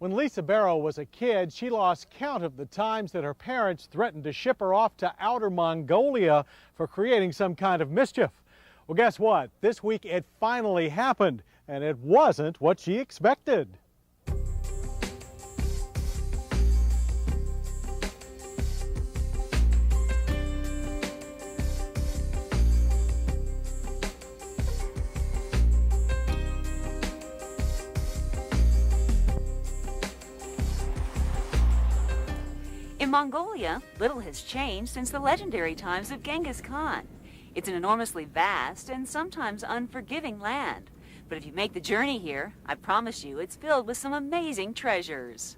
When Lisa Barrow was a kid, she lost count of the times that her parents threatened to ship her off to outer Mongolia for creating some kind of mischief. Well, guess what? This week it finally happened, and it wasn't what she expected. In Mongolia, little has changed since the legendary times of Genghis Khan. It's an enormously vast and sometimes unforgiving land. But if you make the journey here, I promise you it's filled with some amazing treasures.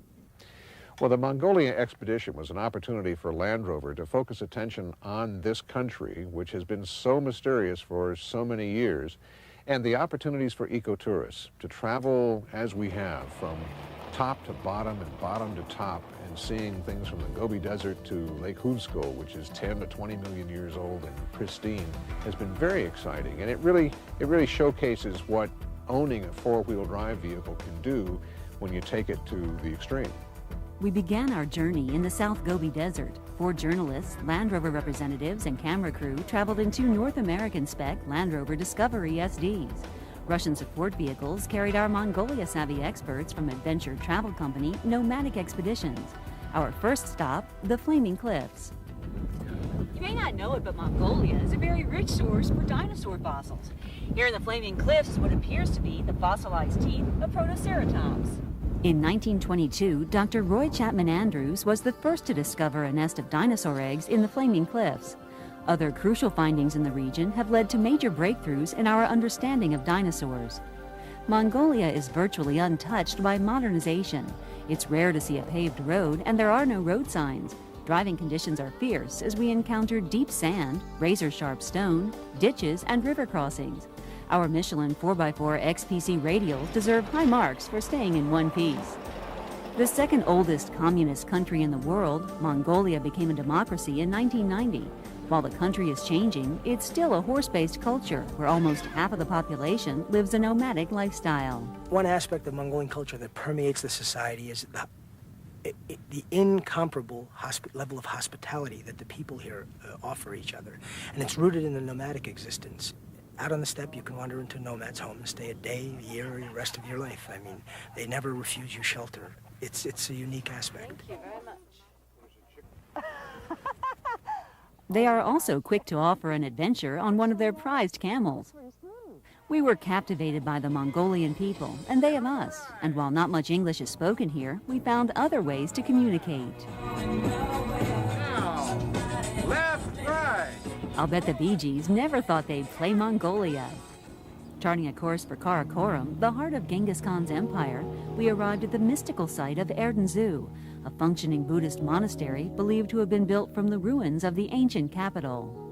Well, the Mongolia expedition was an opportunity for Land Rover to focus attention on this country, which has been so mysterious for so many years, and the opportunities for ecotourists to travel as we have from top to bottom and bottom to top, and seeing things from the Gobi Desert to Lake Hunsko, which is 10 to 20 million years old and pristine, has been very exciting. And it really showcases what owning a four-wheel drive vehicle can do when you take it to the extreme. We began our journey in the South Gobi Desert. 4 journalists, Land Rover representatives, and camera crew traveled in 2 North American spec Land Rover Discovery SDs. Russian support vehicles carried our Mongolia-savvy experts from adventure travel company Nomadic Expeditions. Our first stop, the Flaming Cliffs. You may not know it, but Mongolia is a very rich source for dinosaur fossils. Here in the Flaming Cliffs is what appears to be the fossilized teeth of Protoceratops. In 1922, Dr. Roy Chapman Andrews was the first to discover a nest of dinosaur eggs in the Flaming Cliffs. Other crucial findings in the region have led to major breakthroughs in our understanding of dinosaurs. Mongolia is virtually untouched by modernization. It's rare to see a paved road, and there are no road signs. Driving conditions are fierce as we encounter deep sand, razor-sharp stone, ditches, and river crossings. Our Michelin 4x4 XPC radials deserve high marks for staying in one piece. The second oldest communist country in the world, Mongolia became a democracy in 1990. While the country is changing, it's still a horse-based culture where almost half of the population lives a nomadic lifestyle. One aspect of Mongolian culture that permeates the society is the incomparable level of hospitality that the people here offer each other. And it's rooted in the nomadic existence. Out on the steppe, you can wander into a nomad's home and stay a day, a year, or the rest of your life. I mean, they never refuse you shelter. It's a unique aspect. Thank you very much. They are also quick to offer an adventure on one of their prized camels. We were captivated by the Mongolian people, and they of us. And while not much English is spoken here, we found other ways to communicate. Now, left, right. I'll bet the Bee Gees never thought they'd play Mongolia. Charting a course for Karakoram, the heart of Genghis Khan's empire, we arrived at the mystical site of Erdenzu, a functioning Buddhist monastery believed to have been built from the ruins of the ancient capital.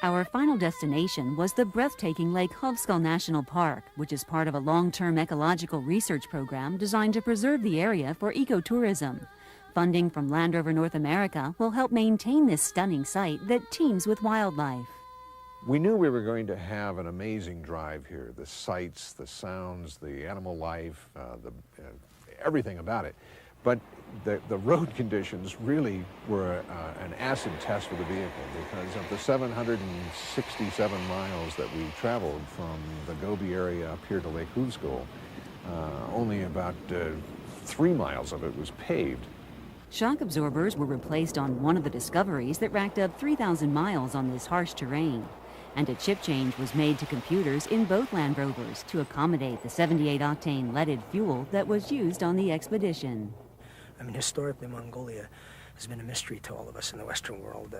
Our final destination was the breathtaking Lake Hovsgol National Park, which is part of a long-term ecological research program designed to preserve the area for ecotourism. Funding from Land Rover North America will help maintain this stunning site that teems with wildlife. We knew we were going to have an amazing drive here. The sights, the sounds, the animal life, everything about it. But the road conditions really were an acid test for the vehicle, because of the 767 miles that we traveled from the Gobi area up here to Lake Hunsko, only about 3 miles of it was paved. Shock absorbers were replaced on one of the Discoveries that racked up 3,000 miles on this harsh terrain. And a chip change was made to computers in both Land Rovers to accommodate the 78-octane leaded fuel that was used on the expedition. I mean, historically, Mongolia has been a mystery to all of us in the Western world,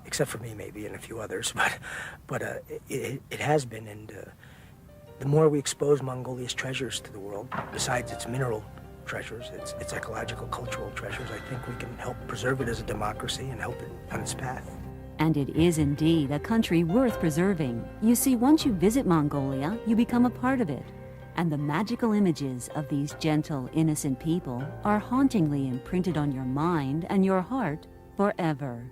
except for me maybe and a few others, but it has been, and the more we expose Mongolia's treasures to the world, besides its mineral treasures, its ecological, cultural treasures, I think we can help preserve it as a democracy and help it on its path. And it is indeed a country worth preserving. You see, once you visit Mongolia, you become a part of it. And the magical images of these gentle, innocent people are hauntingly imprinted on your mind and your heart forever.